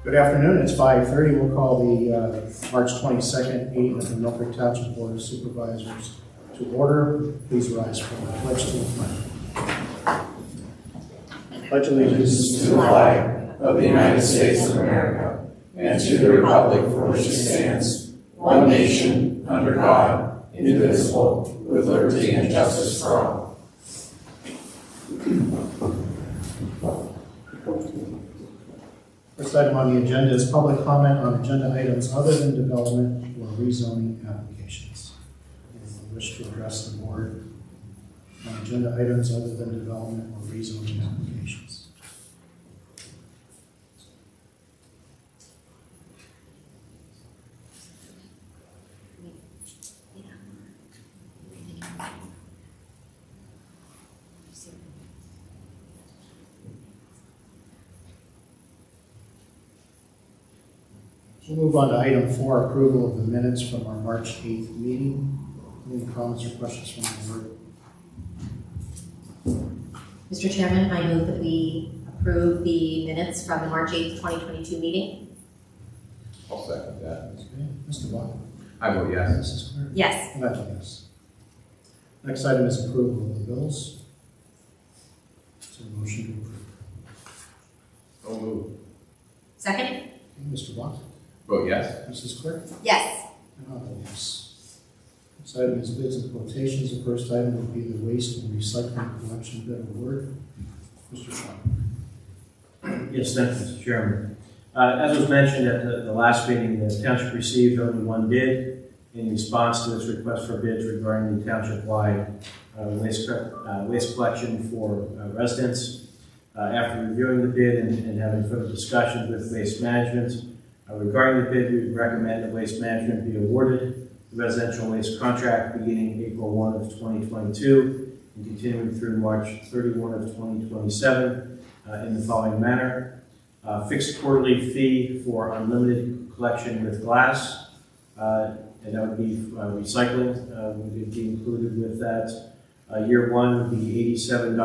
Good afternoon, it's 5:30. We'll call the March 22nd meeting of the Milford Township Board of Supervisors to order. Please rise for the pledge to the flag. Pledge allegiance to the flag of the United States of America and to the republic for which it stands, one nation, under God, indivisible, with liberty and justice for all. First item on the agenda is public comment on agenda items other than development or rezoning applications. Anyone wish to address the board on agenda items other than development or rezoning applications? We'll move on to item 4, approval of the minutes from our March 8th meeting. Any comments or questions from the board? Mr. Chairman, I move that we approve the minutes from the March 8th, 2022 meeting. I'll second that. Okay. Mr. Watt? I vote yes. Mrs. Claire? Yes. And I vote yes. Next item is approval of the bills. Is there a motion to approve? So moved. Second? Okay. Mr. Watt? Vote yes. Mrs. Claire? Yes. And I vote yes. Next item is bids and quotations. The first item would be the waste and recycling collection bid award. Mr. Shaw? Yes, thank you, Mr. Chairman. As was mentioned at the last meeting, the township received only one bid in response to its request for bids regarding the township-wide waste collection for residents. After reviewing the bid and having further discussions with Waste Management regarding the bid, we recommend that Waste Management be awarded the residential waste contract beginning April 1 of 2022 and continuing through March 31 of 2027 in the following manner. Fixed quarterly fee for unlimited collection with glass, and that would be recycling would be included with that. Year 1 would be $87.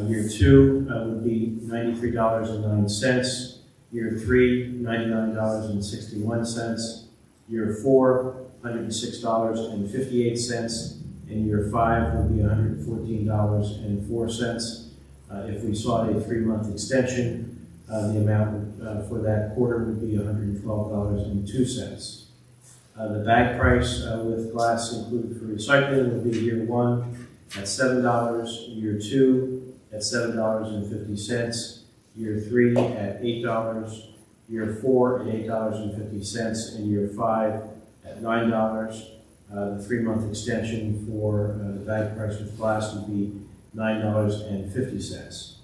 Year 2 would be $93.09. Year 3, $99.61. Year 4, $106.58. And year 5 would be $114.04. If we sought a 3-month extension, the amount for that quarter would be $112.02. The bag price with glass included for recycling would be year 1 at $7, year 2 at $7.50, year 3 at $8, year 4 at $8.50, and year 5 at $9. The 3-month extension for the bag price with glass would be $9.50.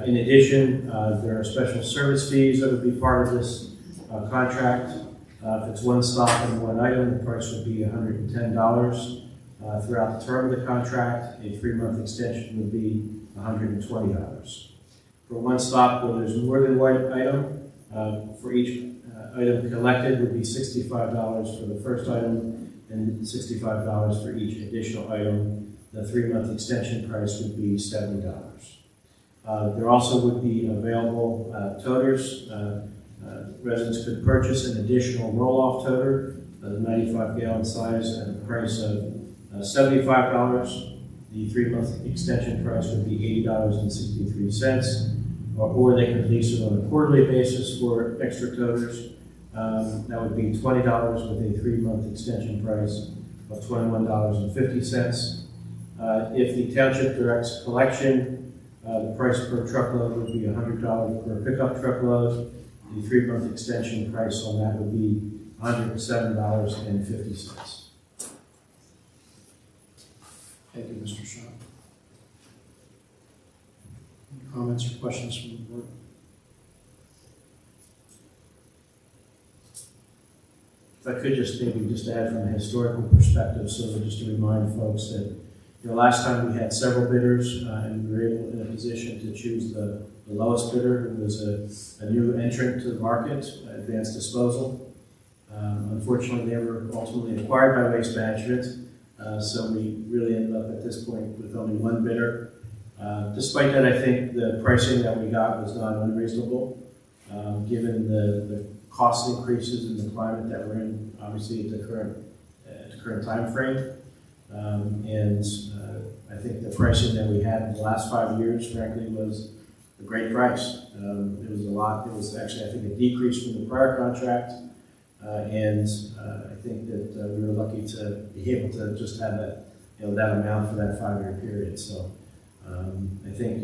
In addition, there are special service fees that would be part of this contract. If it's one stop and one item, the price would be $110. Throughout the term of the contract, a 3-month extension would be $120. For one stop where there's more than one item, for each item collected would be $65 for the first item and $65 for each additional item. The 3-month extension price would be $70. There also would be available toters. Residents could purchase an additional roll-off toter, the 95-gallon size, at the price of $75. The 3-month extension price would be $80.63. Or they could lease it on a quarterly basis for extra toters. That would be $20 with a 3-month extension price of $21.50. If the township directs collection, the price per truckload would be $100 per pickup truckload. The 3-month extension price on that would be $107.50. Thank you, Mr. Shaw. Any comments or questions from the board? If I could just add from a historical perspective, so just to remind folks that last time we had several bidders and we were able in a position to choose the lowest bidder, who was a new entrant to the market, Advanced Disposal. Unfortunately, they were ultimately acquired by Waste Management, so we really ended up at this point with only one bidder. Despite that, I think the pricing that we got was not unreasonable. given the cost increases in the climate that we're in, obviously at the current time frame. I think the pricing that we had in the last 5 years, frankly, was a great price. It was actually, I think, a decrease from the prior contract. I think that we were lucky to be able to just have that, that amount for that 5-year period. So I think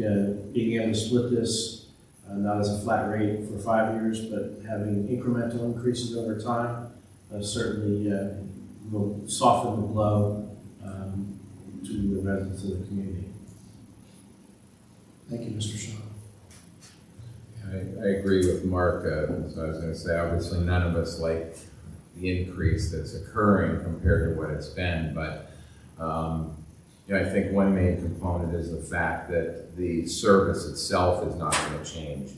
being able to split this, not as a flat rate for 5 years, but having incremental increases over time, certainly will soften the blow to the residents of the community. Thank you, Mr. Shaw. I agree with Mark. So I was going to say, obviously, none of us like the increase that's occurring compared to what it's been, but I think one main component is the fact that the service itself is not going to change.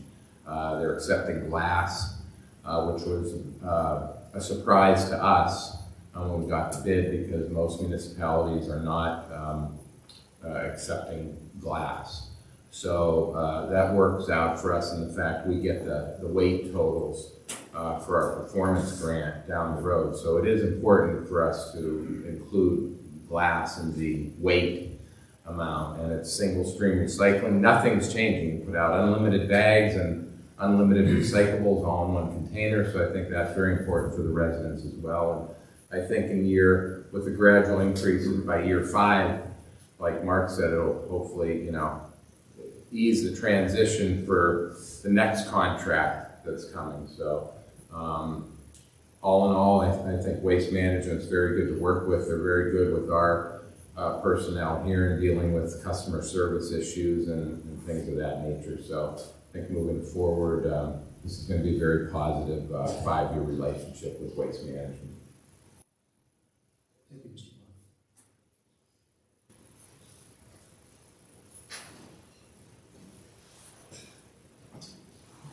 They're accepting glass, which was a surprise to us when we got the bid, because most municipalities are not accepting glass. So that works out for us in the fact we get the weight totals for our performance grant down the road. So it is important for us to include glass in the weight amount, and it's single stream recycling. Nothing's changing. You put out unlimited bags and unlimited recyclables all in one container, so I think that's very important for the residents as well. And I think with the gradual increases by year 5, like Mark said, it'll hopefully, ease the transition for the next contract that's coming. So all in all, I think Waste Management is very good to work with. They're very good with our personnel here in dealing with customer service issues and things of that nature. So I think moving forward, this is going to be a very positive 5-year relationship with Waste Management. Thank you, Mr. Bond.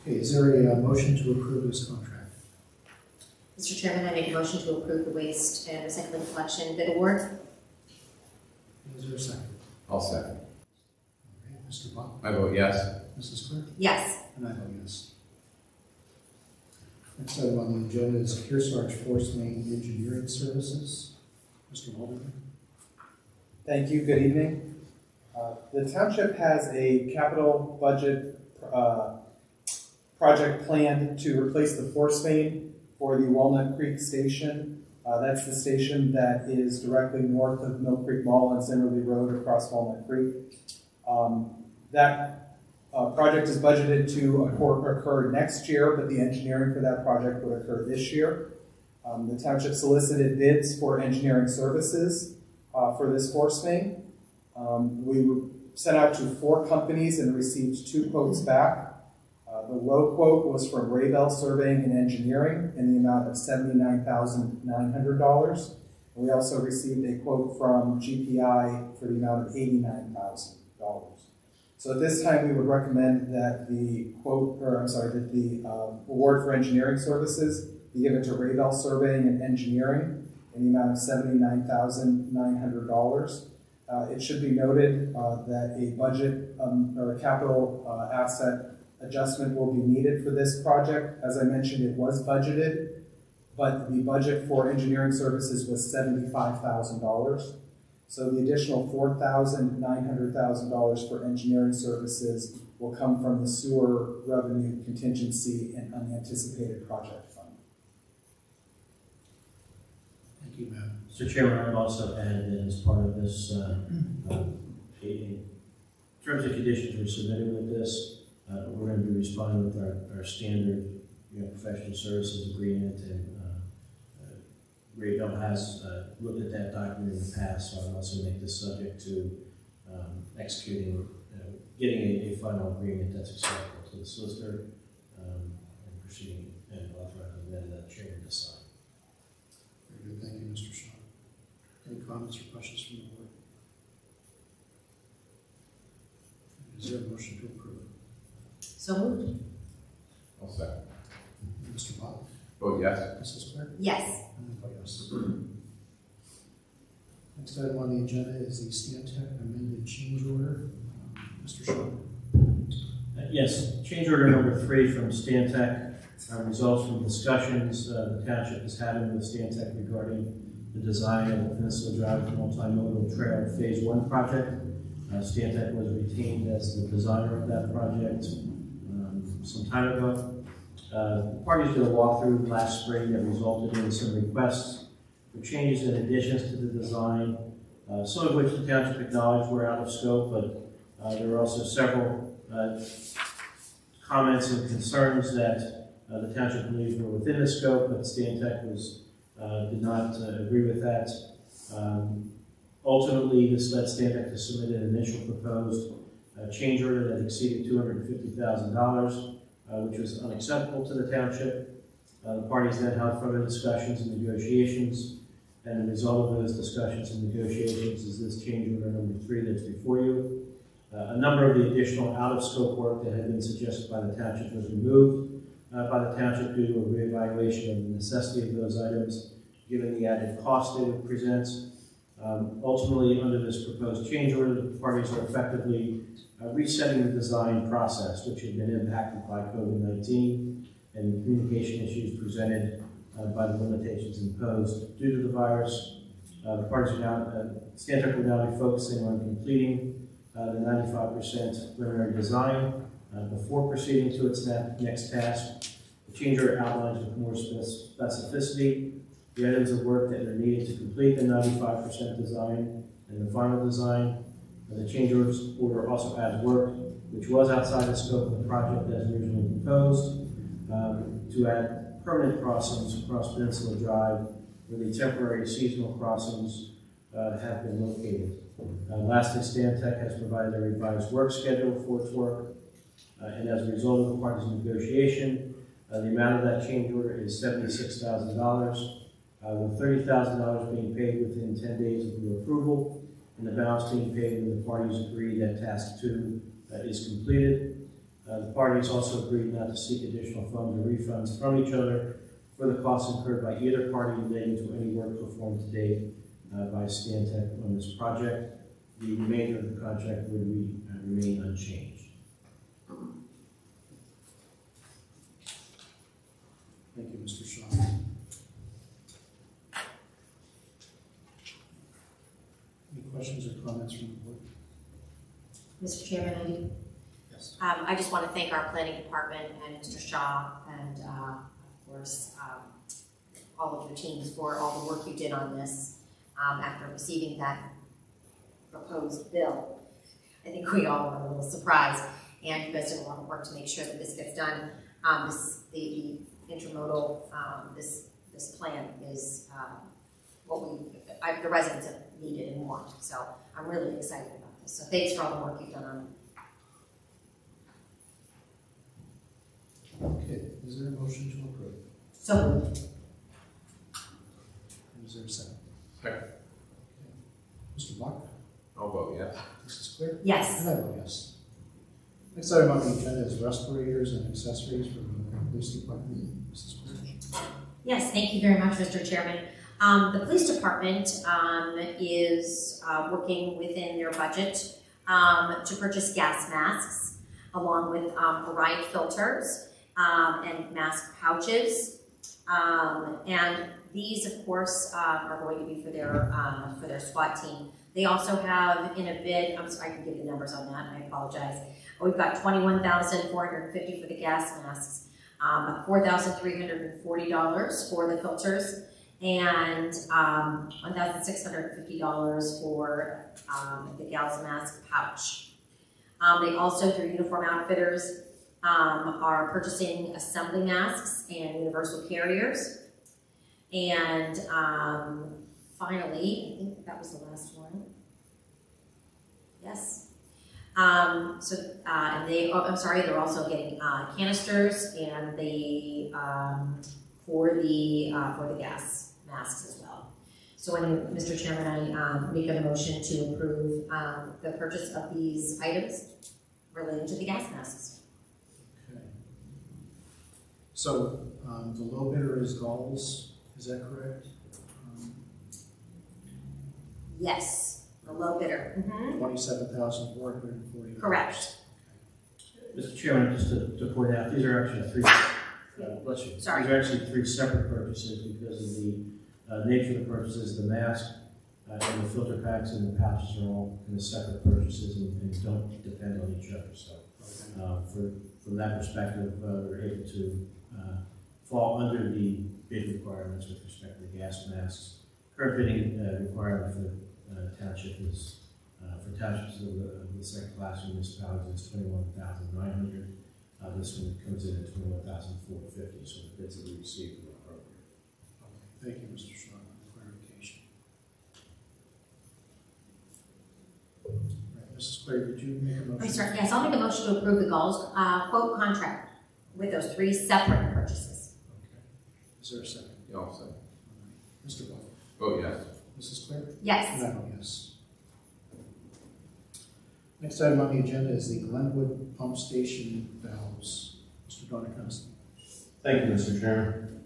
Okay, is there a motion to approve this contract? Mr. Chairman, I make a motion to approve the waste and recycling collection bid award. Is there a second? I'll second. Okay, Mr. Bond? I vote yes. Mrs. Clerk? Yes. And I vote yes. Next item on the agenda is Kearsarge Force Main Engineering Services. Mr. Walden? Thank you. Good evening. The township has a capital budget project planned to replace the force main for the Walnut Creek Station. That's the station that is directly north of Mill Creek Mall and Zimmerly Road across Walnut Creek. That project is budgeted to occur next year, but the engineering for that project would occur this year. The township solicited bids for engineering services for this force main. We sent out to 4 companies and received 2 quotes back. The low quote was from Raybell Surveying and Engineering in the amount of $79,900. We also received a quote from GPI for the amount of $89,000. So at this time, we would recommend that the award for engineering services be given to Raybell Surveying and Engineering in the amount of $79,900. It should be noted that a budget or a capital asset adjustment will be needed for this project. As I mentioned, it was budgeted, but the budget for engineering services was $75,000. So the additional $4,900 for engineering services will come from the sewer revenue contingency and unanticipated project fund. Thank you, Matt. Mr. Chairman, I would also add that as part of this, in terms of conditions we're submitting with this, we're going to be responding with our standard professional services agreement, and Raybell has looked at that document in the past, so I'll also make this subject to executing, getting a final agreement that's acceptable to the solicitor, and proceeding and authorizing then the chairman to sign. Very good. Thank you, Mr. Shaw. Any comments or questions from the board? Is there a motion to approve? So moved. I'll second. Mr. Bond? Vote yes. Mrs. Clerk? Yes. And I vote yes. Next item on the agenda is the Stantec amended change order. Mr. Shaw? Thank Yes, change order number 3 from Stantec results from discussions the township is having with Stantec regarding the design of the Peninsula Drive Multimodal Trail Phase 1 project. Stantec was retained as the designer of that project some time ago. The parties did a walkthrough last spring that resulted in some requests for changes and additions to the design, some of which the township acknowledged were out of scope, but there were also several comments and concerns that the township believed were within the scope, but Stantec did not agree with that. Ultimately, this led Stantec to submit an initial proposed change order that exceeded $250,000, which was unacceptable to the township. The parties then held further discussions and negotiations, and the result of those discussions and negotiations is this change order number 3 that's before you. A number of the additional out-of-scope work that had been suggested by the township was removed by the township due to a reevaluation of the necessity of those items, given the added cost it presents. Ultimately, under this proposed change order, the parties are effectively resetting the design process, which had been impacted by COVID-19 and the communication issues presented by the limitations imposed due to the virus. The parties are now, Stantec will now be focusing on completing the 95% preliminary design before proceeding to its next task. The change order outlines with more specificity the items of work that are needed to complete the 95% design and the final design. The change order also adds work which was outside the scope of the project as originally proposed, to add permanent crossings across Peninsula Drive where the temporary seasonal crossings have been located. Lastly, Stantec has provided a revised work schedule for its work, and as a result of the parties' negotiation, the amount of that change order is $76,000, with $30,000 being paid within 10 days of your approval, and the balance being paid when the parties agree that task 2 is completed. The parties also agreed not to seek additional funds or refunds from each other for the costs incurred by either party relating to any work performed to date by Stantec on this project. The remainder of the contract would remain unchanged. Thank you, Mr. Shaw. Any questions or comments from the board? Mr. Chairman, I do. Yes. I just want to thank our planning department and Mr. Shaw and, of course, all of your teams for all the work you did on this after receiving that proposed bill. I think we all were a little surprised, and you guys did a lot of work to make sure that this gets done. The intermodal, this plan is what the residents have needed and want. So I'm really excited about this. So thanks for all the work you've done on it. Okay, is there a motion to approve? So moved. Is there a second? Second. Okay. Mr. Buck? I'll vote yes. Mrs. Clear? Yes. And I vote yes. Next item on the agenda is respirators and accessories for the police department. Mrs. Clear? Yes, thank you very much, Mr. Chairman. The police department is working within their budget to purchase gas masks, along with Orion filters and mask pouches. And these, of course, are going to be for their SWAT team. They also have in a bid, I'm sorry, I can give you the numbers on that, I apologize. We've got $21,450 for the gas masks, $4,340 for the filters, and $1,650 for the gas mask pouch. They also, through Uniform Outfitters, are purchasing assembly masks and universal carriers. And finally, I think that was the last one. Yes. And they're also getting canisters and for the gas masks as well. So, Mr. Chairman, I make a motion to approve the purchase of these items related to the gas masks. Okay. So, the low bidder is Galls, is that correct? Yes, the low bidder. $27,440. Correct. Mr. Chairman, just to point out, these are actually three, bless you. Sorry. These are actually three separate purchases because of the nature of the purchases. The mask and the filter packs and the pouches are all kind of separate purchases and don't depend on each other. So from that perspective, we're able to fall under the bid requirements with respect to the gas masks. Current bidding requirement for the township is for townships of the second class municipalities is $21,900. This one comes in at $21,450. So the bids that we received were appropriate. Thank you, Mr. Shaw, for the clarification. Right, Mrs. Clary, did you make a motion? I'm sorry, yes, I'll make a motion to approve the goals quote contract with those three separate purchases. Okay. Is there a second? Yeah, I'll say. Mr. Buff? Oh, yes. Mrs. Clary? Yes. And I vote yes. Next item on the agenda is the Glenwood Pump Station valves. Mr. Donaconstant. Thank you, Mr. Chairman.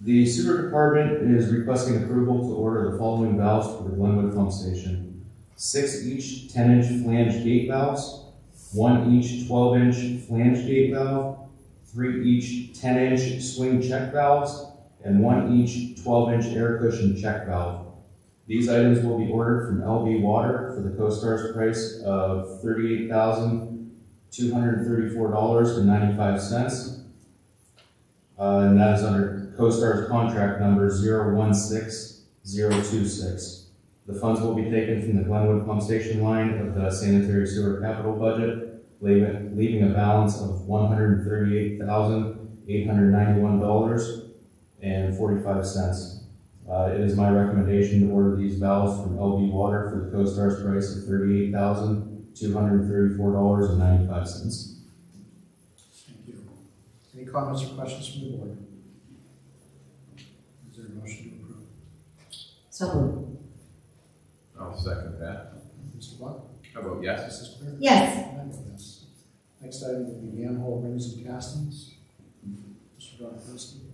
The Sewer Department is requesting approval to order the following valves for the Glenwood Pump Station. 6 each 10-inch flange gate valves, 1 each 12-inch flange gate valve, 3 each 10-inch swing check valves, and 1 each 12-inch air cushion check valve. These items will be ordered from LB Water for the CoStar's price of $38,234.95. And that is under CoStar's contract number 016026. The funds will be taken from the Glenwood Pump Station line of the sanitary sewer capital budget, leaving a balance of $138,891.45. It is my recommendation to order these valves from LB Water for the CoStar's price of $38,234.95. Thank you. Any comments or questions from the board? Is there a motion to approve? So moved. I'll second that. Mr. Buck? I vote yes. Mrs. Clary? Yes. And I vote yes. Next item will be manhole rings and castings. Mr. Donaconstant.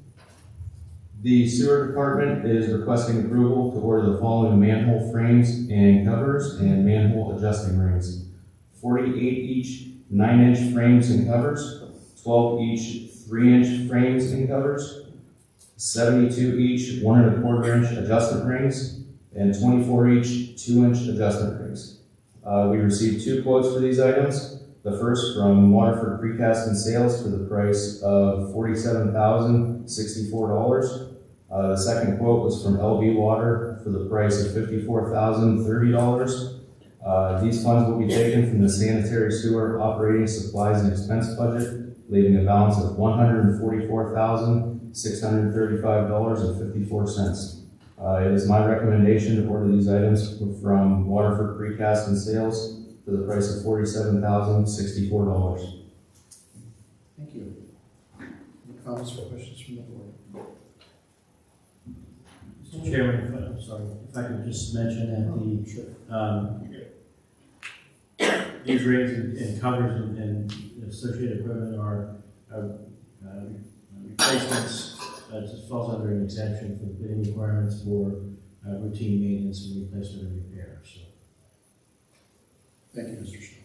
The Sewer Department is requesting approval to order the following manhole frames and covers and manhole adjusting rings. 48 each 9-inch frames and covers, 12 each 3-inch frames and covers, 72 each 1 1/4-inch adjustment rings, and 24 each 2-inch adjustment rings. We received 2 quotes for these items. The first from Waterford Precast and Sales for the price of $47,064. The second quote was from LB Water for the price of $54,030. These funds will be taken from the sanitary sewer operating supplies and expense budget, leaving a balance of $144,635.54. It is my recommendation to order these items from Waterford Precast and Sales for the price of $47,064. Thank you. Any comments or questions from the board? Mr. Chairman, if I could just mention that these rings and covers and associated equipment are replacements. It just falls under an exemption for the bidding requirements for routine maintenance and replacement and repair. So. Thank you, Mr. Shaw.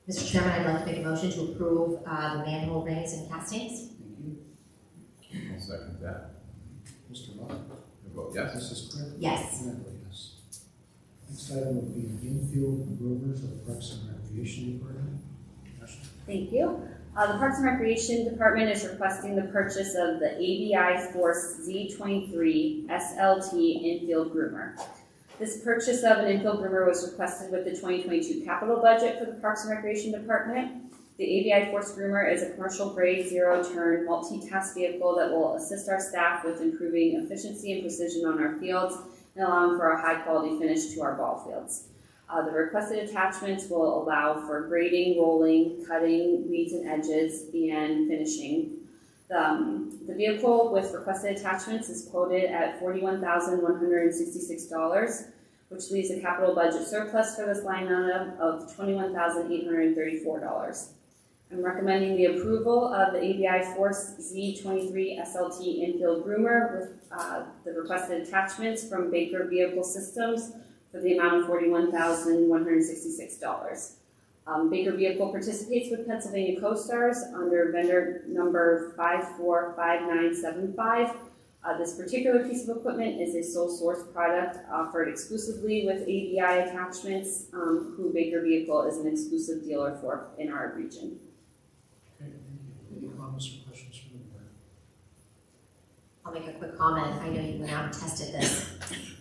Mr. Chairman, I'd like to make a motion to approve the manhole rings and castings. Thank you. I'll second that. Mr. Buck? I vote yes. Mrs. Clary? Yes. And I vote yes. Next item will be infield improvements of the Parks and Recreation Department. Ashley? Thank you. The Parks and Recreation Department is requesting the purchase of the ABI Force Z23 SLT infield groomer. This purchase of an infield groomer was requested with the 2022 capital budget for the Parks and Recreation Department. The ABI Force groomer is a commercial grade zero-turn multi-task vehicle that will assist our staff with improving efficiency and precision on our fields and allowing for a high-quality finish to our ball fields. The requested attachments will allow for grading, rolling, cutting weeds and edges, and finishing. The vehicle with requested attachments is quoted at $41,166, which leaves a capital budget surplus for this line item of $21,834. I'm recommending the approval of the ABI Force Z23 SLT infield groomer with the requested attachments from Baker Vehicle Systems for the amount of $41,166. Baker Vehicle participates with Pennsylvania Co-Stars under vendor number 545975. This particular piece of equipment is a sole source product offered exclusively with ABI attachments, who Baker Vehicle is an exclusive dealer for in our region. Okay, any comments or questions from the board? I'll make a quick comment. I know you went out and tested this,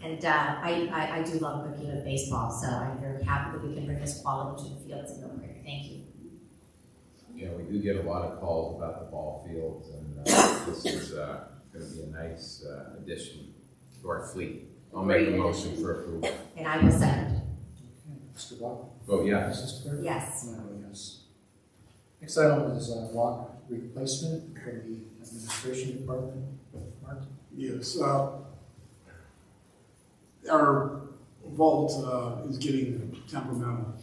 and I do love cooking with baseball, so I'm very happy that we can bring this quality to the fields in Mill Creek. Thank you. Yeah, we do get a lot of calls about the ball fields, and this is going to be a nice addition to our fleet. I'll make a motion for approval. And I will second. Okay, Mr. Block? Vote yes. Mrs. Clerk? Yes. And I vote yes. Next item is lock replacement for the administration department. Mark? Yes, our vault is getting temperamental.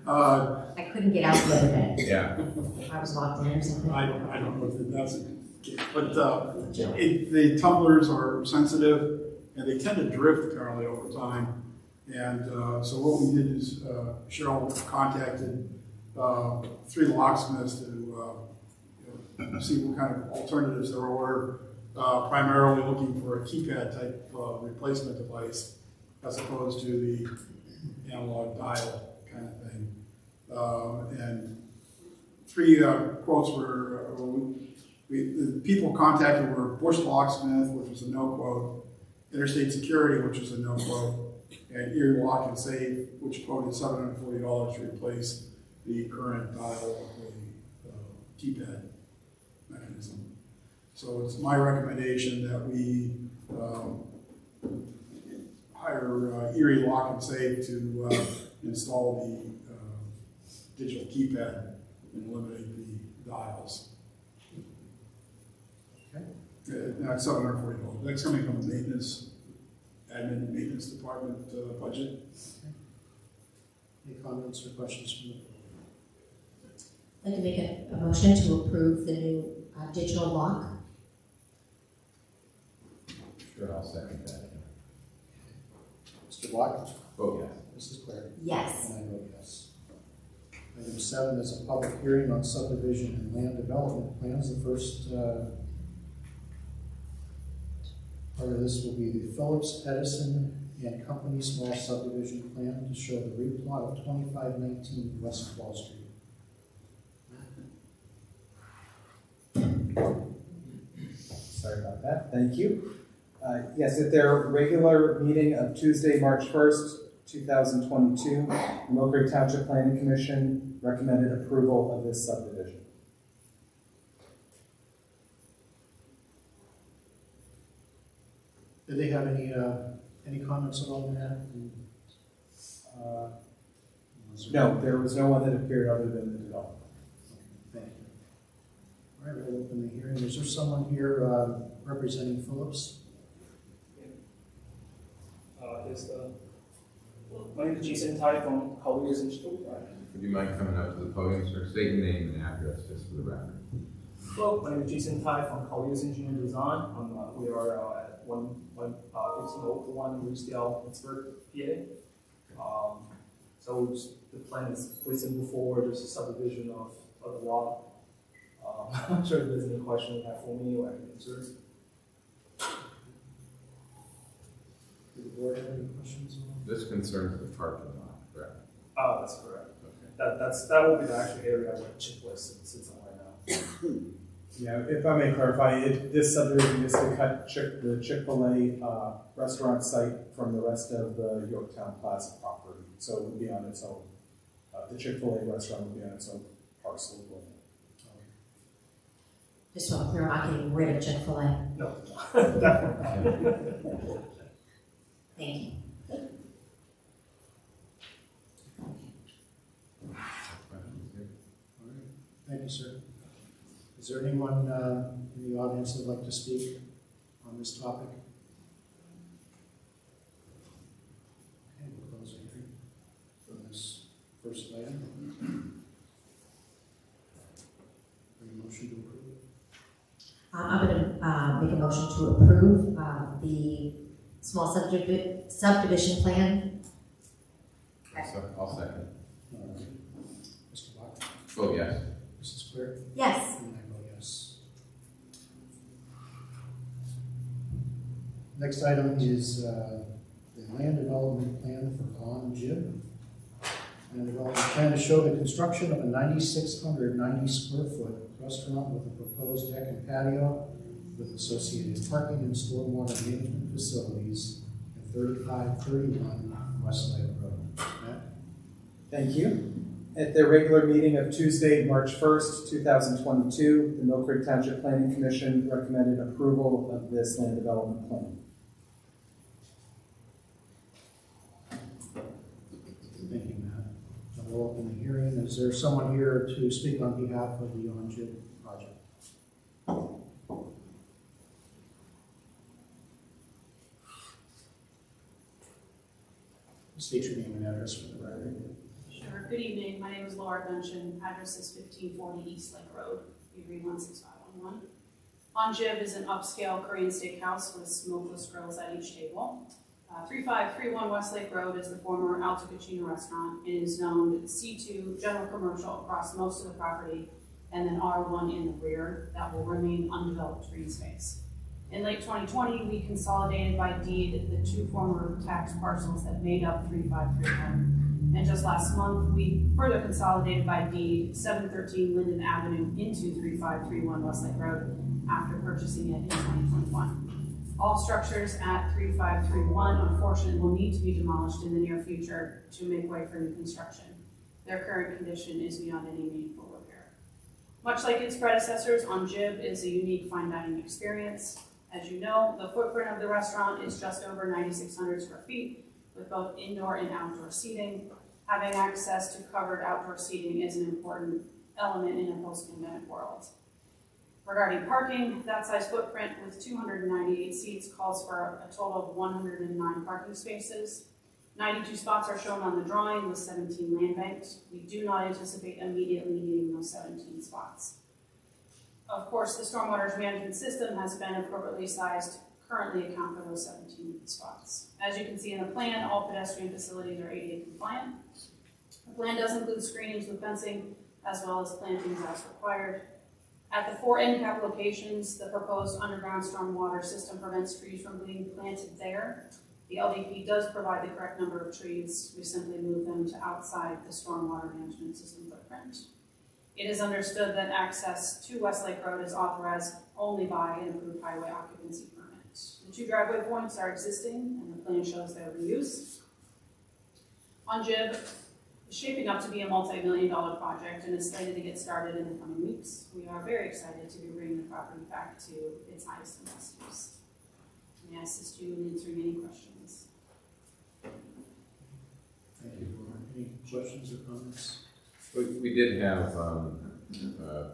I couldn't get out the other day. Yeah. I was locked in or something. I don't know if that's a case, but the tumblers are sensitive and they tend to drift apparently over time. And so what we did is Cheryl contacted 3 locksmiths to see what kind of alternatives there were, primarily looking for a keypad type replacement device as opposed to the analog dial kind of thing. And 3 quotes were, the people contacted were Bush Locksmith, which was a no quote, Interstate Security, which was a no quote, and Erie Lock and Save, which quoted $740 to replace the current dial of the keypad mechanism. So it's my recommendation that we hire Erie Lock and Save to install the digital keypad and eliminate the dials. Okay. That's $740. That's coming from the maintenance department budget. Okay. Any comments or questions from the board? I'd like to make a motion to approve the new digital lock. Sure, I'll second that. Mr. Block? Vote yes. Mrs. Claire? Yes. And I vote yes. Item 7 is a public hearing on subdivision and land development plans. The first part of this will be the Phillips Edison and Company small subdivision plan to show the replot of 2519 West Wall Street. Sorry about that. Thank you. Yes, at their regular meeting of Tuesday, March 1st, 2022, the Mill Creek Township Planning Commission recommended approval of this subdivision. Did they have any comments at all on that? No, there was no one that appeared other than the developer. Thank you. All right, we'll open the hearing. Is there someone here representing Phillips? My name is Jason Tai from Colliers Institute. Would you mind coming up to the podium, sir? State your name and address just for the record. Hello, my name is Jason Tai from Colliers Engineering Design. We are at 1501 Roosdale, Pittsburgh, PA. So the plan is pretty simple forward. There's a subdivision of the lot. I'm sure if there's any question you have for me or I can answer. Do the board have any questions? This concerns the parking lot, correct? That's correct. Okay. That will be the actual area where Chick-fil-A sits on right now. Yeah, if I may clarify, this subdivision is to cut the Chick-fil-A restaurant site from the rest of the Yorktown Plaza property. So it would be on its own. The Chick-fil-A restaurant would be on its own parcel of land. Just so I'm clear, I'm not getting rid of Chick-fil-A. No, definitely. Thank you. All right. Thank you, sir. Is there anyone in the audience that would like to speak on this topic? Okay, we'll close the hearing for this first item. Bring a motion to approve. I'm going to make a motion to approve the small subdivision plan. I'll second. Mr. Bach? Oh, yes. Mrs. Clear? Yes. And I vote yes. Next item is the land development plan for On Jib. Land development plan to show the construction of a 9,690 square foot restaurant with a proposed deck and patio with associated parking and stormwater management facilities at 3531 West Lake Road. Matt? Thank you. At their regular meeting of Tuesday, March 1st, 2022, the Mill Creek Township Planning Commission recommended approval of this land development plan. Thank you, Matt. I will open the hearing. Is there someone here to speak on behalf of the On Jib project? State your name and address for the record. Sure. Good evening. My name is Laura Duncan. Address is 1540 East Lake Road, Erie 16511. On Jib is an upscale Korean steakhouse with smokeless grills at each table. 3531 West Lake Road is the former Alta Cucina restaurant and is zoned C2 general commercial across most of the property, and then R1 in the rear that will remain undeveloped green space. In late 2020, we consolidated by deed the two former tax parcels that made up 3531. And just last month, we further consolidated by deed 713 Linden Avenue into 3531 West Lake Road after purchasing it in 2021. All structures at 3531, unfortunately, will need to be demolished in the near future to make way for new construction. Their current condition is beyond any meaningful repair. Much like its predecessors, On Jib is a unique fine dining experience. As you know, the footprint of the restaurant is just over 9,600 square feet with both indoor and outdoor seating. Having access to covered outdoor seating is an important element in a post-pandemic world. Regarding parking, that size footprint with 298 seats calls for a total of 109 parking spaces. 92 spots are shown on the drawing with 17 land banked. We do not anticipate immediately needing those 17 spots. Of course, the stormwater management system has been appropriately sized to currently account for those 17 spots. As you can see in the plan, all pedestrian facilities are ADA compliant. The plan does include screenings with fencing as well as plantings as required. At the 4 end cap locations, the proposed underground stormwater system prevents trees from being planted there. The LDP does provide the correct number of trees. We simply move them to outside the stormwater management system footprint. It is understood that access to West Lake Road is authorized only by an approved highway occupancy permit. The 2 driveway points are existing, and the plan shows their reuse. On Jib is shaping up to be a multi-million-dollar project and is slated to get started in the coming weeks. We are very excited to be bringing the property back to its highest and best use. May I assist you in answering any questions? Thank you, Laura. Any questions or comments? We did have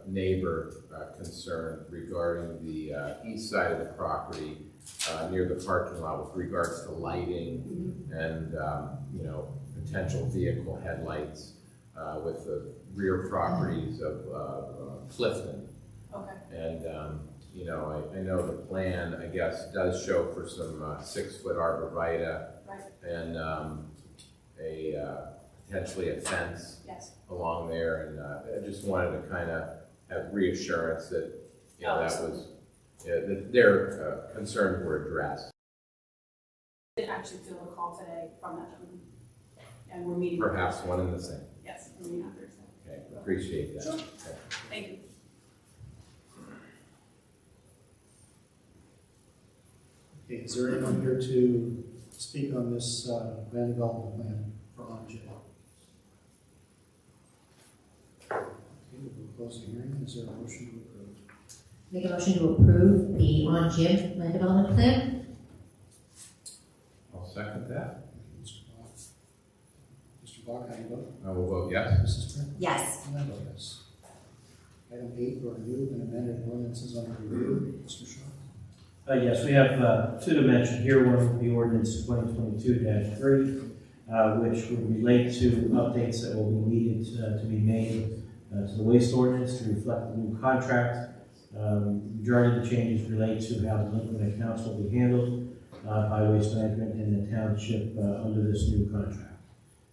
neighbor concern regarding the east side of the property near the parking lot with regards to lighting and potential vehicle headlights with the rear properties of Clifton. Okay. And I know the plan, I guess, does show for some 6-foot arborvitae, right, and potentially a fence, yes, along there, and I just wanted to kind of have reassurance that that their concerns were addressed. I did actually feel a call today from that gentleman, and we're meeting. Perhaps one and the same. Yes, we're meeting on Thursday. Okay, appreciate that. Sure. Okay. Thank you. Okay, is there anyone here to speak on this land development plan for On Jib? Okay, we'll close the hearing. Is there a motion to approve? Make a motion to approve the On Jib land development plan. I'll second that. Mr. Bach. Mr. Bach, how do you vote? I will vote yes. Mrs. Smith? Yes. And I vote yes. Item 8, for review and amended ordinances under review. Mr. Shaw? Yes, we have 2 to mention here. One will be ordinance 2022-3, which would relate to updates that will be needed to be made to the waste ordinance to reflect the new contract. Majority of the changes relate to how delinquent accounts will be handled. by Waste Management and the township under this new contract.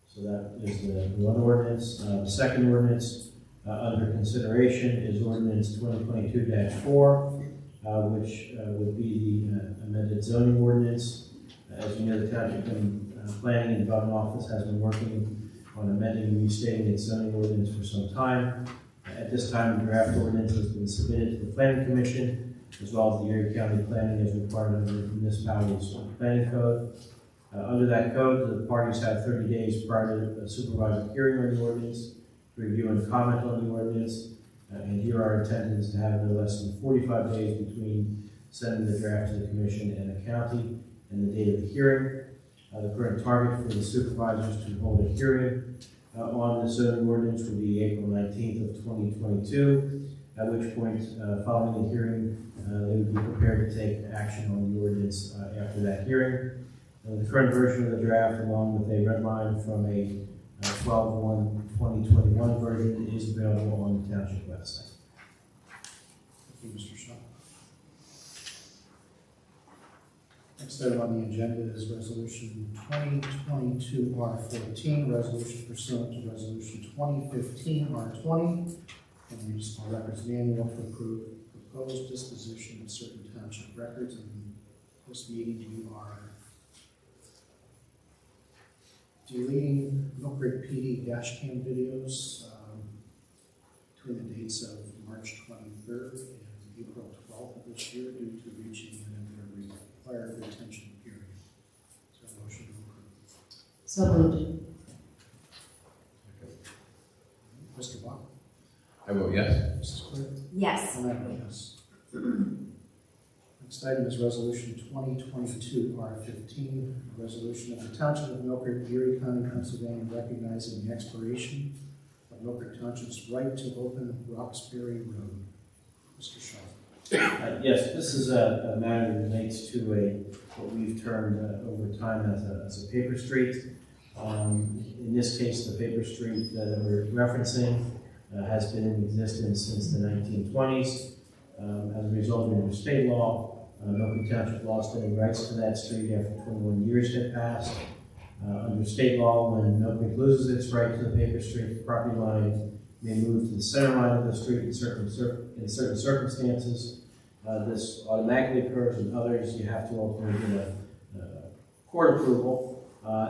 So that is the one ordinance. The second ordinance under consideration is ordinance 2022-4, which would be the amended zoning ordinance. As you know, the Township Planning and Development Office has been working on amending and restating its zoning ordinance for some time. At this time, the draft ordinance has been submitted to the Planning Commission, as well as the Erie County Planning as required under the municipalities planning code. Under that code, the parties have 30 days prior to a supervisor hearing on the ordinance to review and comment on the ordinance. And here our intent is to have no less than 45 days between sending the draft to the commission and the county and the date of the hearing. The current target for the supervisors to hold a hearing on the zoning ordinance would be April 19th of 2022, at which point, following the hearing, they would be prepared to take action on the ordinance after that hearing. The current version of the draft, along with a red line from a 12/1/2021 version, is available on the township website. Thank you, Mr. Shaw. Next item on the agenda is Resolution 2022-R14, resolution pursuant to Resolution 2015-R20, and Municipal Records Manual to approve proposed disposition of certain township records. And this meeting, you are deleting Milk Creek PD dash cam videos between the dates of March 23rd and April 12th of this year due to reaching the end of their required retention period. Is there a motion to approve? So moved. Mr. Bach? I vote yes. Mrs. Clerk? Yes. And I vote yes. Next item is Resolution 2022-R15, a resolution of the Township of Milk Creek, Erie County, Pennsylvania, recognizing the expiration of Milk Creek Township's right to open Roxbury Road. Mr. Shaw. Yes, this is a matter that relates to what we've termed over time as a paper street. In this case, the paper street that we're referencing has been in existence since the 1920s. As a result of state law, Milk Creek Township lost any rights to that street after 21 years had passed. Under state law, when Milk Creek loses its right to the paper street, the property line may move to the center line of the street in certain circumstances. This automatically occurs. In others, you have to ultimately get a court approval.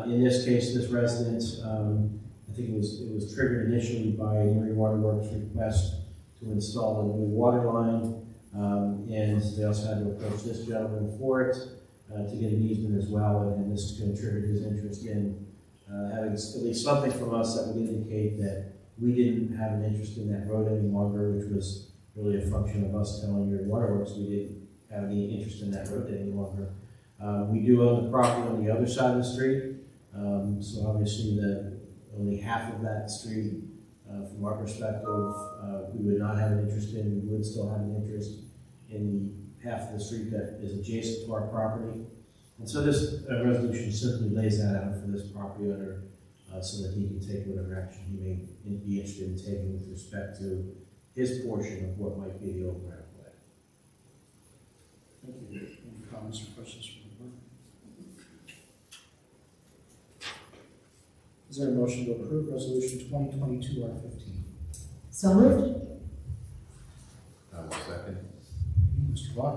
In this case, this residence, I think it was triggered initially by an Erie Water Works request to install a new water line, and they also had to approach this gentleman for it to get an easement as well, and this triggered his interest in having at least something from us that would indicate that we didn't have an interest in that road any longer, which was really a function of us telling Erie Water Works we didn't have any interest in that road any longer. We do own the property on the other side of the street, so obviously only half of that street, from our perspective, we would not have an interest in. We would still have an interest in the half of the street that is adjacent to our property. And so this resolution simply lays that out for this property owner so that he can take whatever action he may be interested in taking with respect to his portion of what might be the old right of way. Thank you. Any comments or questions from the board? Is there a motion to approve Resolution 2022-R15? So moved. I will second. Mr. Bach?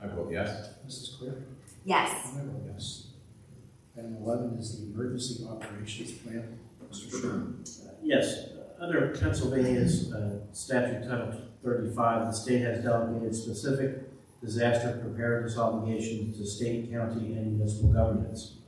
I vote yes. Mrs. Clerk? Yes. And I vote yes. Item 11 is the Emergency Operations Plan. Mr. Sherman? Yes, under Pennsylvania's statute Title 35, the state has delegated specific disaster preparedness obligations to state, county, and municipal governments.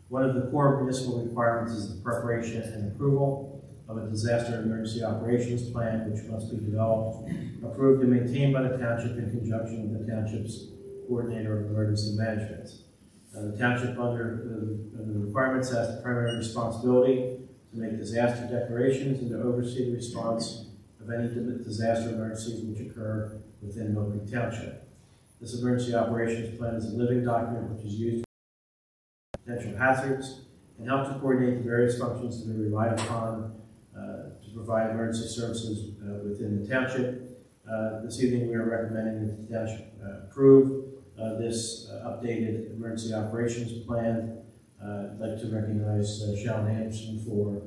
One of the core municipal requirements is the preparation and approval of a disaster emergency operations plan, which must be developed, approved, and maintained by the township in conjunction with the township's coordinator of emergency management. The township, under the requirements, has the primary responsibility to make disaster declarations and to oversee the response of any disaster emergencies which occur within Milk Creek Township. This emergency operations plan is a living document which is used for potential hazards and helps to coordinate the various functions that are relied upon to provide emergency services within the township. This evening we are recommending that the township approve this updated emergency operations plan. I'd like to recognize Sharon Anderson for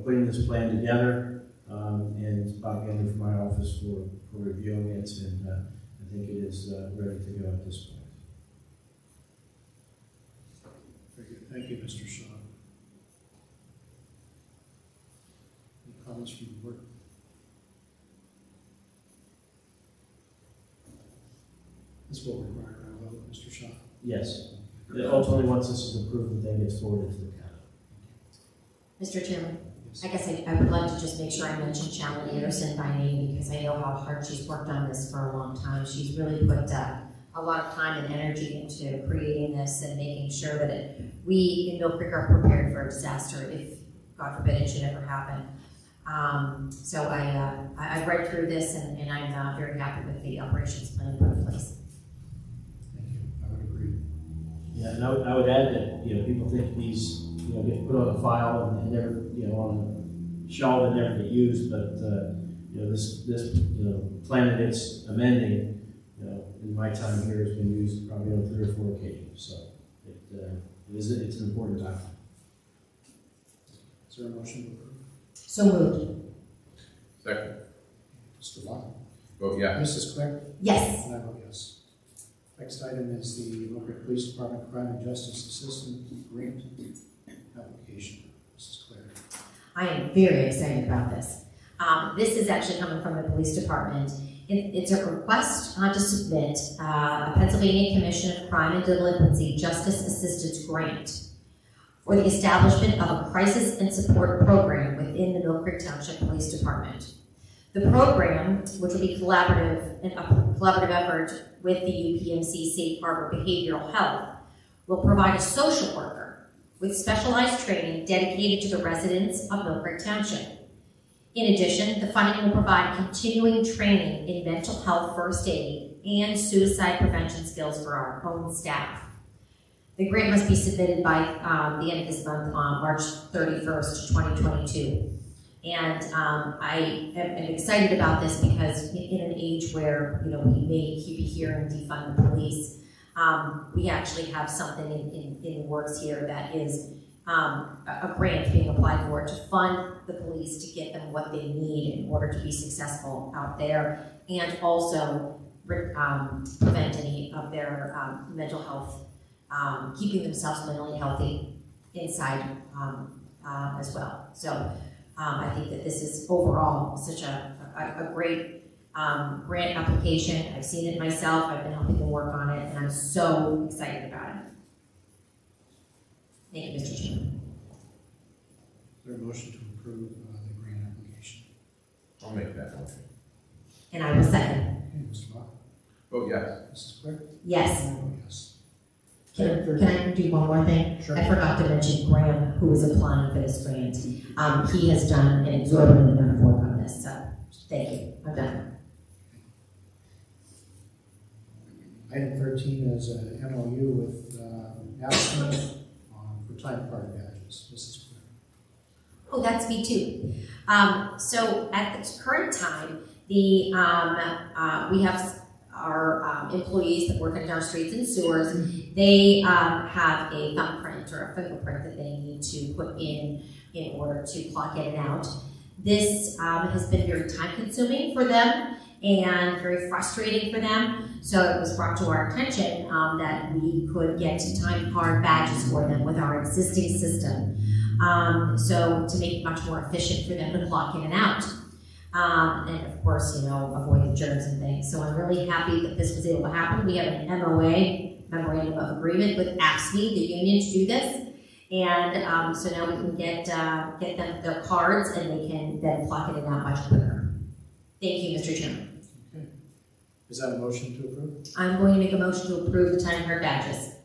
putting this plan together, and Bob Ganley from my office for reviewing it, and I think it is ready to go at this point. Very good. Thank you, Mr. Shaw. Any comments from the board? This will require a vote, Mr. Shaw. Yes. Ultimately, once this is approved, it then gets forwarded to the county. Mr. Chairman, Yes. I guess I would like to just make sure I mention Shalyn Anderson by name because I know how hard she's worked on this for a long time. She's really put a lot of time and energy into creating this and making sure that we in Mill Creek are prepared for a disaster if, God forbid, it should ever happen. So I've read through this and I'm very happy with the operations plan put in place. Thank you. I would agree. Yeah, and I would add that people think these get put on a file and never on a shelf and never get used, but this plan that it's amending in my time here has been used probably on 3 or 4 occasions, so it's an important document. Is there a motion to approve? So moved. Second. Mr. Locke? Vote yes. Mrs. Claire? Yes. And I vote yes. Next item is the Mill Creek Police Department Crime and Justice Assistant Grant application. Mrs. Claire. I am very excited about this. This is actually coming from the police department. It's a request to submit a Pennsylvania Commission of Crime and Delinquency Justice Assistance Grant for the establishment of a crisis and support program within the Mill Creek Township Police Department. The program, which will be a collaborative effort with the UPMC Safe Harbor Behavioral Health, will provide a social worker with specialized training dedicated to the residents of Mill Creek Township. In addition, the funding will provide continuing training in mental health first aid and suicide prevention skills for our own staff. The grant must be submitted by the end of this month, March 31st, 2022. And I am excited about this because in an age where we may keep hearing defund the police, we actually have something in the works here that is a grant being applied for to fund the police to get them what they need in order to be successful out there and also prevent any of their mental health, keeping themselves mentally healthy inside as well. So I think that this is overall such a great grant application. I've seen it myself. I've been helping them work on it, and I'm so excited about it. Thank you, Mr. Chairman. Is there a motion to approve the grant application? I'll make that motion. And I will second. Okay, Mr. Locke? Vote yes. Mrs. Claire? Yes. And I vote yes. Can I do one more thing? Sure. I forgot to mention Graham, who is applying for this grant. He has done an exorbitant amount of work on this, so thank you. I'm done. Item 13 is an MOU with AFSCME for time card badges. Mrs. Claire. Oh, that's me too. So at the current time, we have our employees that work in our streets and sewers. They have a thumbprint or a fingerprint that they need to put in order to clock in and out. This has been very time consuming for them and very frustrating for them. So it was brought to our attention that we could get time card badges for them with our existing system. So to make it much more efficient for them to clock in and out. And of course, avoid the germs and things. So I'm really happy that this was able to happen. We have an MOA, Memorandum of Agreement, with AFSCME, the union, to do this. And so now we can get them their cards and they can then clock in and out much quicker. Thank you, Mr. Chairman. Okay. Is that a motion to approve? I'm going to make a motion to approve the time card badges. Okay.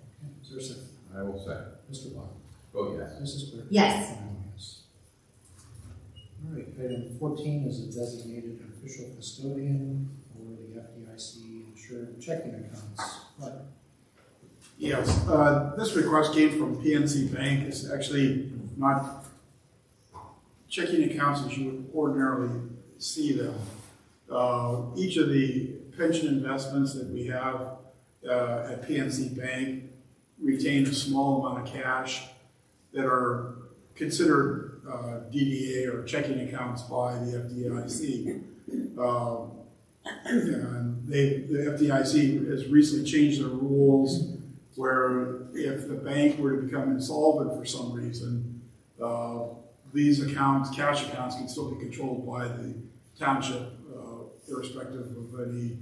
Is there a second? I will second. Mr. Locke? Vote yes. Mrs. Claire? Yes. And I vote yes. All right, item 14 is a designated official custodian for the FDIC insured checking accounts. What? Yes, this request came from PNC Bank. It's actually not checking accounts as you would ordinarily see them. Each of the pension investments that we have at PNC Bank retain a small amount of cash that are considered DDA or checking accounts by the FDIC. And the FDIC has recently changed their rules where if the bank were to become insolvent for some reason, these accounts, cash accounts, can still be controlled by the township, irrespective of any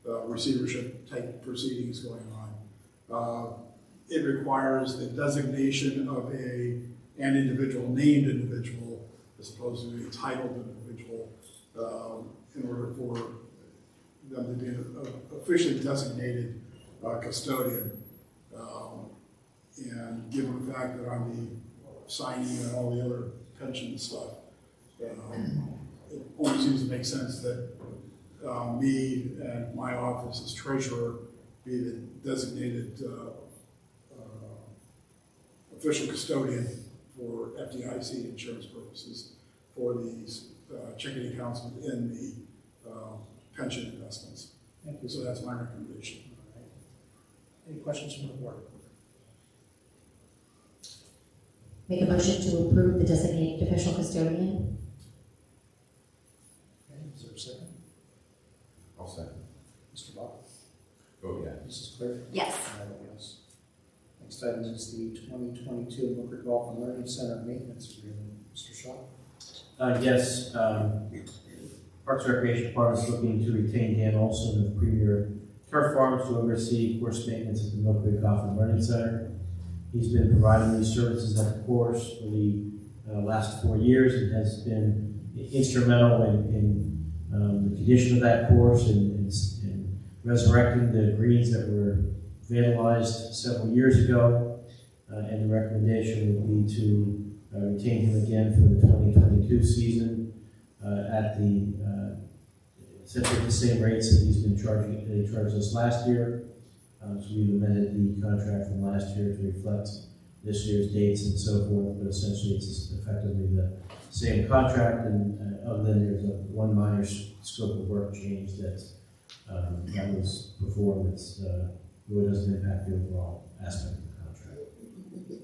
receivership type proceedings going on. It requires the designation of an individual, named individual, as opposed to a titled individual, in order for them to be an officially designated custodian. And given the fact that I'm the signee and all the other pension stuff, it only seems to make sense that me and my office as treasurer be the designated official custodian for FDIC insurance purposes for these checking accounts within the pension investments. Thank you. So that's my recommendation. All right. Any questions from the board? Make a motion to approve the designated official custodian. Okay, is there a second? I'll second. Mr. Bob? Oh, yeah. Mrs. Cleary? Yes. I vote yes. Next item is the 2022 Mooker Golf and Learning Center Maintenance Agreement. Mr. Shaw? Yes, Parks and Recreation Department is looking to retain Dan Olson of Premier Turf Farms to oversee course maintenance at the Mill Creek Golf and Learning Center. He's been providing these services at the course for the last 4 years and has been instrumental in the condition of that course and resurrecting the greens that were vandalized several years ago. And the recommendation would be to retain him again for the 2022 season at the essentially the same rates that he's been charging. He charged us last year. So we've amended the contract from last year to reflect this year's dates and so forth, but essentially it's effectively the same contract, and other than there's one minor scope of work change that was performed that really doesn't impact the overall aspect of the contract.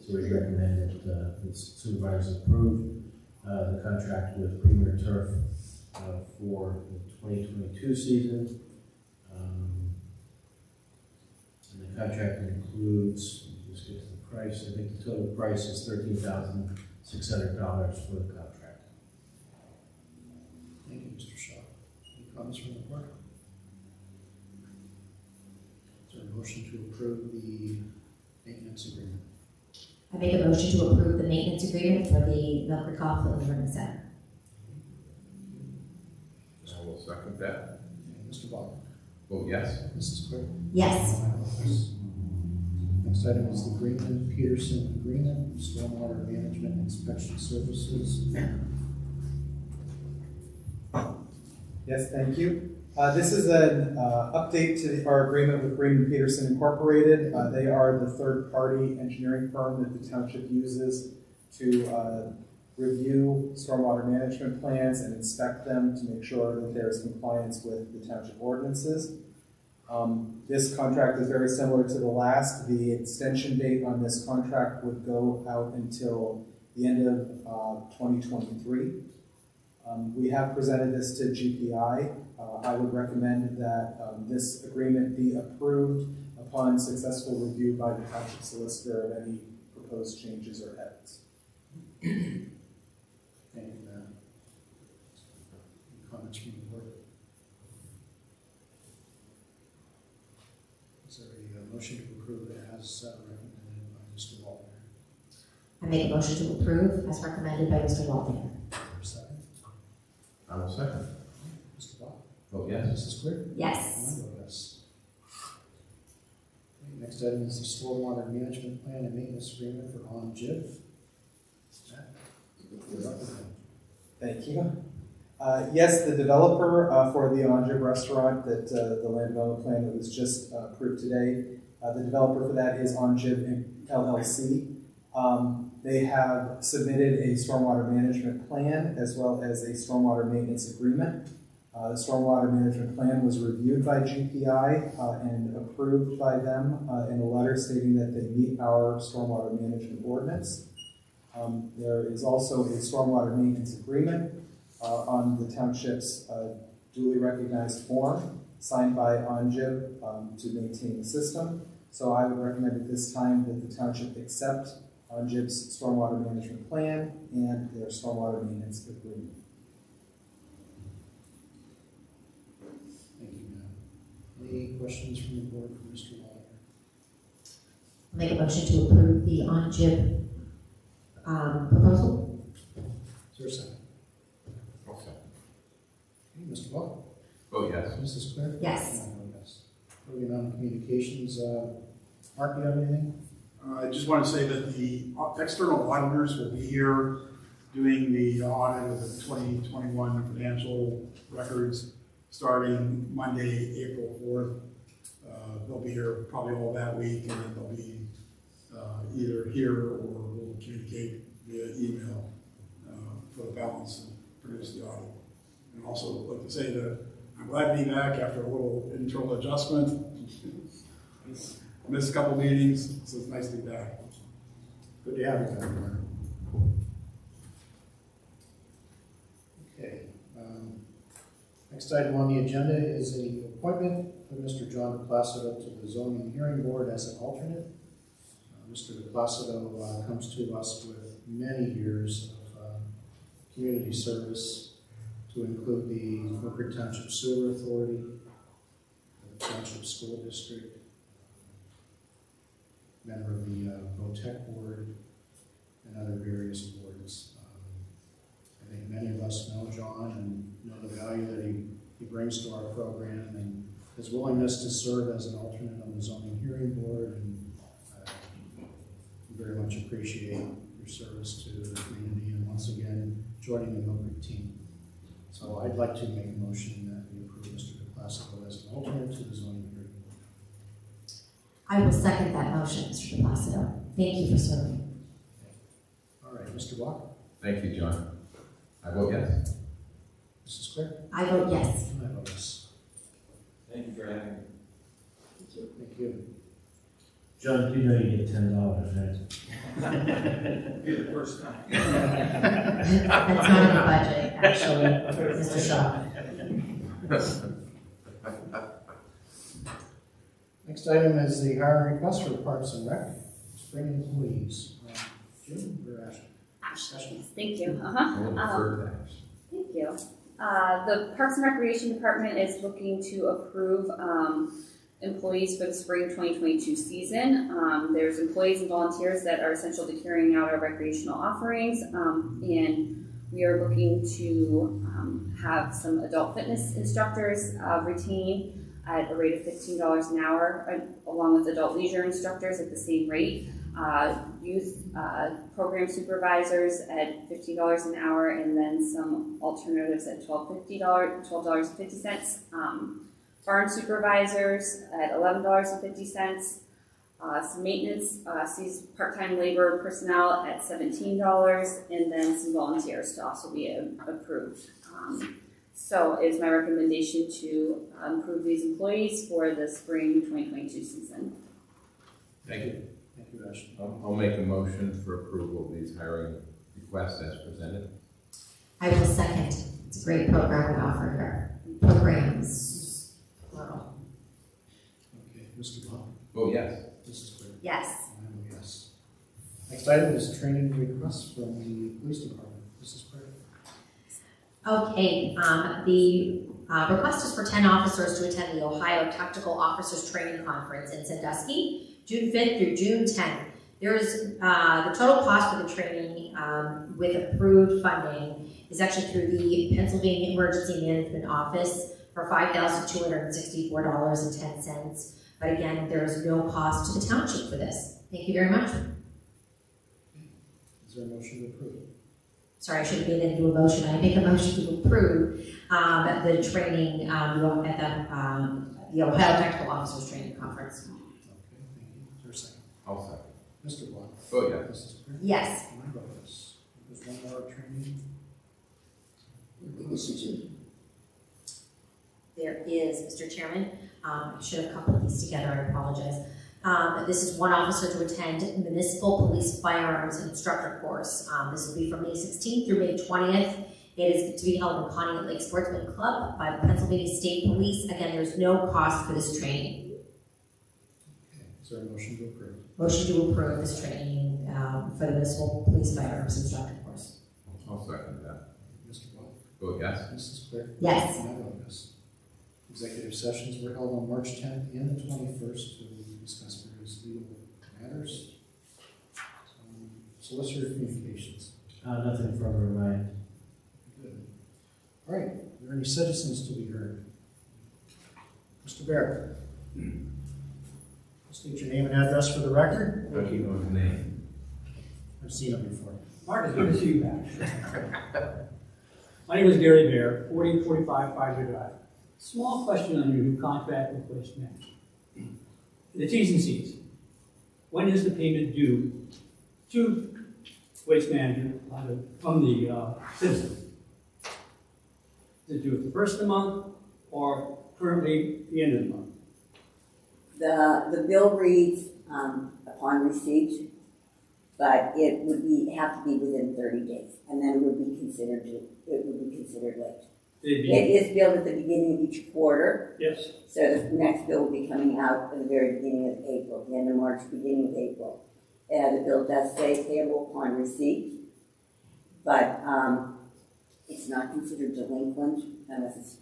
So we recommend that the supervisors approve the contract with Premier Turf for the 2022 season. And the contract includes, let's get to the price, I think the total price is $13,600 for the contract. Thank you, Mr. Shaw. Any comments from the board? Is there a motion to approve the maintenance agreement? I make a motion to approve the maintenance agreement for the Mill Creek Golf and Learning Center. I will second that. Okay, Mr. Ball? Oh, yes. Mrs. Cleary? Yes. Next item is the Greenman Peterson Agreement, Stormwater Management Inspection Services. Yes, thank you. This is an update to our agreement with Greenman Peterson Incorporated. They are the third-party engineering firm that the township uses to review stormwater management plans and inspect them to make sure that there is compliance with the township ordinances. This contract is very similar to the last. The extension date on this contract would go out until the end of 2023. We have presented this to GPI. I would recommend that this agreement be approved upon successful review by the township solicitor of any proposed changes or edits. Any comments from the board? Is there a motion to approve as recommended by Mr. Walter? I make a motion to approve as recommended by Mr. Walden. Second. I will second. Mr. Ball? Oh, yes. Mrs. Cleary? Yes. I vote yes. Okay, next item is the Stormwater Management Plan and Maintenance Agreement for OnJIV. Thank you. Yes, the developer for the OnJIV restaurant that the land development plan that was just approved today, the developer for that is OnJIV LLC. They have submitted a stormwater management plan as well as a stormwater maintenance agreement. The stormwater management plan was reviewed by GPI and approved by them in a letter stating that they meet our stormwater management ordinance. There is also a stormwater maintenance agreement on the township's duly recognized form signed by ONGIB to maintain the system. So I would recommend at this time that the township accept ONGIB's stormwater management plan and their stormwater maintenance agreement. Thank you, Matt. Any questions from the board for Mr. Waller? I'll make a motion to approve the on-JIB proposal. Is there a second? I'll second. Okay, Mr. Waller? Oh, yes. Mrs. Claire? Yes. And I vote yes. Moving on to communications, Mark, you have anything? I just want to say that the external auditors will be here doing the audit of the 2021 financial records starting Monday, April 4th. They'll be here probably all that week, and then they'll be either here or we'll communicate via email for the balance and produce the audit. And also like to say that I'm glad to be back after a little internal adjustment. Missed a couple meetings, so it's nice to be back. Good to have you back, Mark. Okay. Next item on the agenda is the appointment of Mr. John Placido to the Zoning and Hearing Board as an alternate. Mr. Placido comes to us with many years of community service, to include the Milford Township Sewer Authority, the Township School District, member of the VOTEC Board, and other various boards. I think many of us know John and know the value that he brings to our program, and his willingness to serve as an alternate on the Zoning Hearing Board, and very much appreciate your service to the community, and once again, joining the Milford team. So I'd like to make a motion that we approve Mr. DePlacido as an alternate to the Zoning Hearing Board. I will second that motion, Mr. DePlacido. Thank you for serving. All right, Mr. Block? Thank you, John. I vote yes. Mrs. Claire? I vote yes. And I vote yes. Thank you for having me. Thank you. John, you know you get $10, right? Be the first time. That's not in the budget, actually, Mr. Shaw. Next item is the hiring request for Parks and Rec, spring employees. Jim or Ashley? Ashley, thank you. I will defer to Ash. Thank you. The Parks and Recreation Department is looking to approve employees for the spring 2022 season. There's employees and volunteers that are essential to carrying out our recreational offerings, and we are looking to have some adult fitness instructors retained at a rate of $15 an hour, along with adult leisure instructors at the same rate. Youth program supervisors at $15 an hour, and then some alternatives at $12.50. Farm supervisors at $11.50. Some maintenance, part-time labor personnel at $17, and then some volunteers to also be approved. So it's my recommendation to approve these employees for the spring 2022 season. Thank you. Thank you, Ashley. I'll make a motion for approval of these hiring requests as presented. I will second. It's a great program we offer here. Programs, plural. Okay, Mr. Block? Oh, yes. Mrs. Claire? Yes. And I vote yes. Next item is training requests from the police department. Mrs. Claire? Okay, the request is for 10 officers to attend the Ohio Tactical Officers Training Conference in Sandusky, June 5th through June 10th. There is the total cost for the training with approved funding is actually through the Pennsylvania Emergency Management Office for $5,264.10. But again, there is no cost to the township for this. Thank you very much. Is there a motion to approve? Sorry, I should have made that into a motion. I make a motion to approve the training at the Ohio Tactical Officers Training Conference. Okay, thank you. Is there a second? I'll second. Mr. Block? Oh, yes. Mrs. Claire? Yes. And I vote yes. There's one more training. there is, Mr. Chairman. I should have coupled these together, I apologize. This is one officer to attend municipal police firearms instructor course. This will be from May 16th through May 20th. It is to be held in Pontiac Lake Sportsman Club by the Pennsylvania State Police. Again, there's no cost for this training. Okay, is there a motion to approve? Motion to approve this training for the municipal police firearms instructor course. I'll second that. Mr. Ball? Vote yes. Mrs. Clear? Yes. And I vote yes. Executive sessions were held on March 10th and the 21st to discuss various legal matters. Solicitor communications. Nothing further in mind. Good. All right, are there any citizens to be heard? Mr. Barrett? State your name and address for the record. I'll keep on his name. I've seen him before. Mark, it's good to see you back. My name is Gary Bear, 4045 Pfizer Drive. Small question on your new contract with Waste Management. The T's and C's. When is the payment due to Waste Management from the citizen? Is it due at the first of the month or currently the end of the month? The bill reads upon receipt, but it would have to be within 30 days, and then it would be considered late. It is billed at the beginning of each quarter. Yes. So the next bill will be coming out at the very beginning of April, the end of March, beginning of April. The bill does say payable upon receipt, but it's not considered delinquent unless it's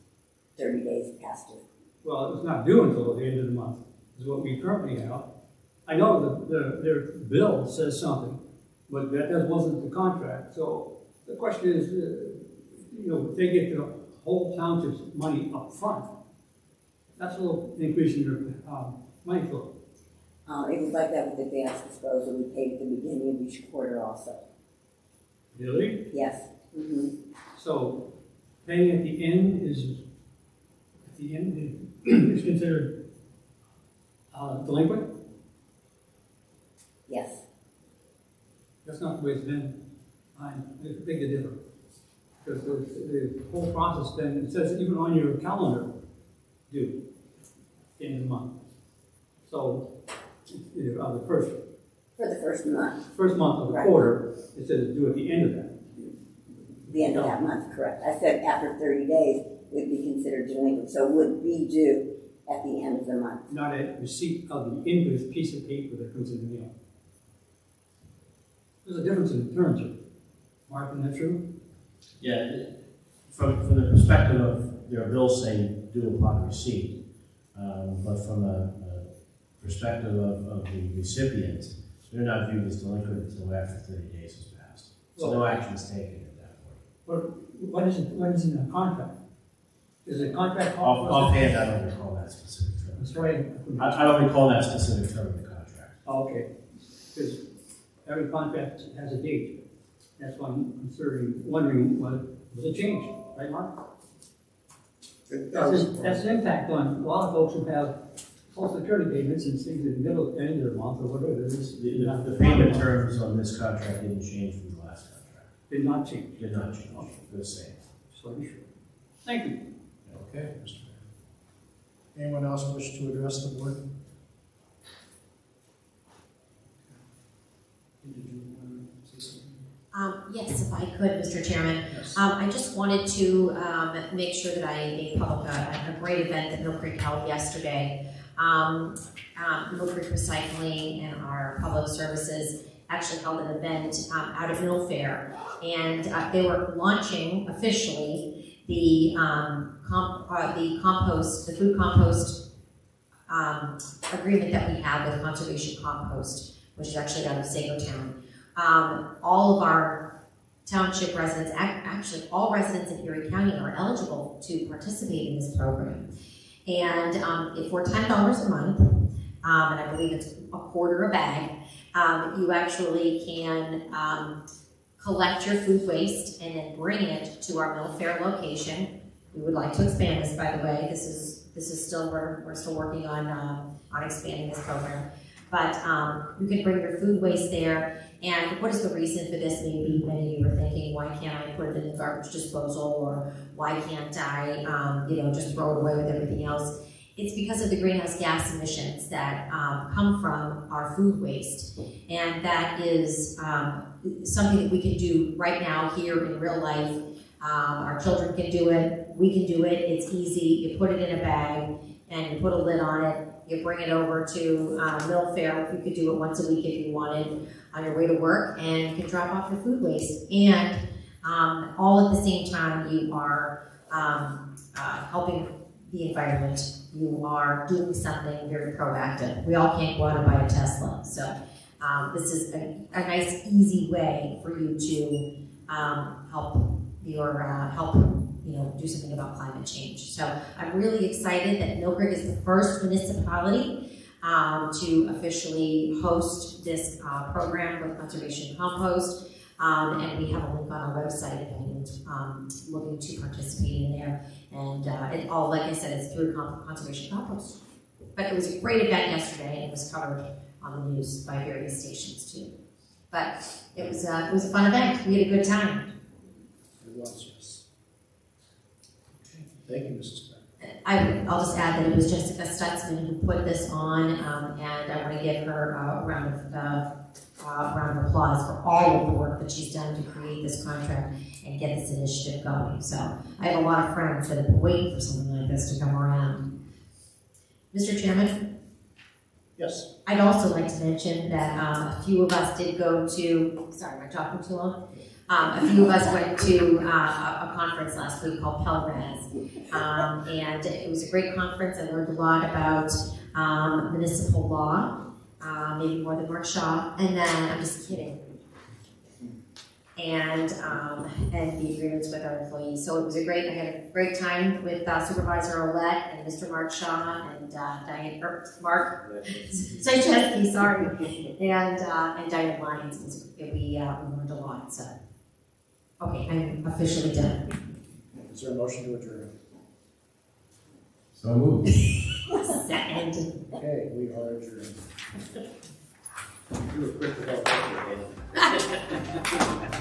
30 days past due. Well, it's not due until the end of the month, is what we currently have. I know that their bill says something, but that wasn't the contract. So the question is, if they get the whole township's money up front, that's a little increase in their money flow. It was like that with advanced disposal. We paid at the beginning of each quarter also. Really? Yes. Mm-hmm. So paying at the end is considered delinquent? Yes. That's not the way it's been. It's a big difference. Because the whole process then, it says even on your calendar, due at the end of the month. So, the first. For the first month. First month of the quarter, it says due at the end of that. The end of that month, correct. I said after 30 days, it would be considered delinquent, so it would be due at the end of the month. Not a receipt of the invoice piece of paper that comes in the mail. There's a difference in terms of, Mark, isn't that true? Yeah, from the perspective of their bills saying due upon receipt, but from a perspective of the recipient, they're not viewed as delinquent until after 30 days has passed. So no action is taken at that point. But what is in the contract? Is it a contract? Offhand, I don't recall that specific term. That's right. I don't recall that specific term in the contract. Oh, okay. Because every contract has a date. That's why I'm wondering what was a change, right, Mark? That's an impact on a lot of folks who have Social Security payments and things at the middle, end of the month, or whatever it is. The payment terms on this contract didn't change from the last contract. Did not change. Did not change. They're the same. Just want to be sure. Thank you. Okay, Mr. Barrett. Anyone else wish to address the board? Did you want to say something? Yes, if I could, Mr. Chairman. Yes. I just wanted to make sure that I made public a great event that Mill Creek held yesterday. Mill Creek Recycling and our public services actually held an event out of Mill Fair, and they were launching officially the food compost agreement that we have with Conservation Compost, which is actually out of Sagotown. All of our township residents, actually all residents in Erie County, are eligible to participate in this program. And for $10 a month, and I believe it's a quarter a bag, you actually can collect your food waste and then bring it to our Mill Fair location. We would like to expand this, by the way. This is still, we're still working on expanding this program. But you can bring your food waste there. And what is the reason for this? Maybe many of you are thinking, why can't I put it in the garbage disposal, or why can't I, just throw it away with everything else? It's because of the greenhouse gas emissions that come from our food waste. And that is something that we can do right now here in real life. Our children can do it, we can do it, it's easy. You put it in a bag and you put a lid on it, you bring it over to Mill Fair. You could do it once a week if you wanted on your way to work, and you can drop off your food waste. And all at the same time, you are helping the environment. You are doing something very proactive. We all can't go out and buy a Tesla, so this is a nice, easy way for you to help do something about climate change. So I'm really excited that Mill Creek is the first municipality to officially host this program with Conservation Compost. And we have a link on our website if anyone's looking to participate in there. And it all, like I said, is through Conservation Compost. But it was a great event yesterday, and it was covered on the news by various stations too. But it was a fun event. We had a good time. It was, yes. Okay. Thank you, Mrs. Beck. I'll just add that it was Jessica Stutzman who put this on, and I want to give her a round of applause for all of the work that she's done to create this contract and get this initiative going. So I have a lot of friends that have been waiting for something like this to come around. Mr. Chairman? Yes. I'd also like to mention that a few of us did go to, sorry, am I talking too long? A few of us went to a conference last week called Pelgras, and it was a great conference. I learned a lot about municipal law, maybe more than Mark Shaw, and then, I'm just kidding, and the agreements with our employees. So it was I had a great time with Supervisor Ouellette and Mr. Mark Shaw and Mark Sajewski, sorry, and Diane Lyons. We learned a lot, so. Okay, I'm officially done. Is there a motion to adjourn? So moved. Second. Okay, we are adjourned. You were quick to go.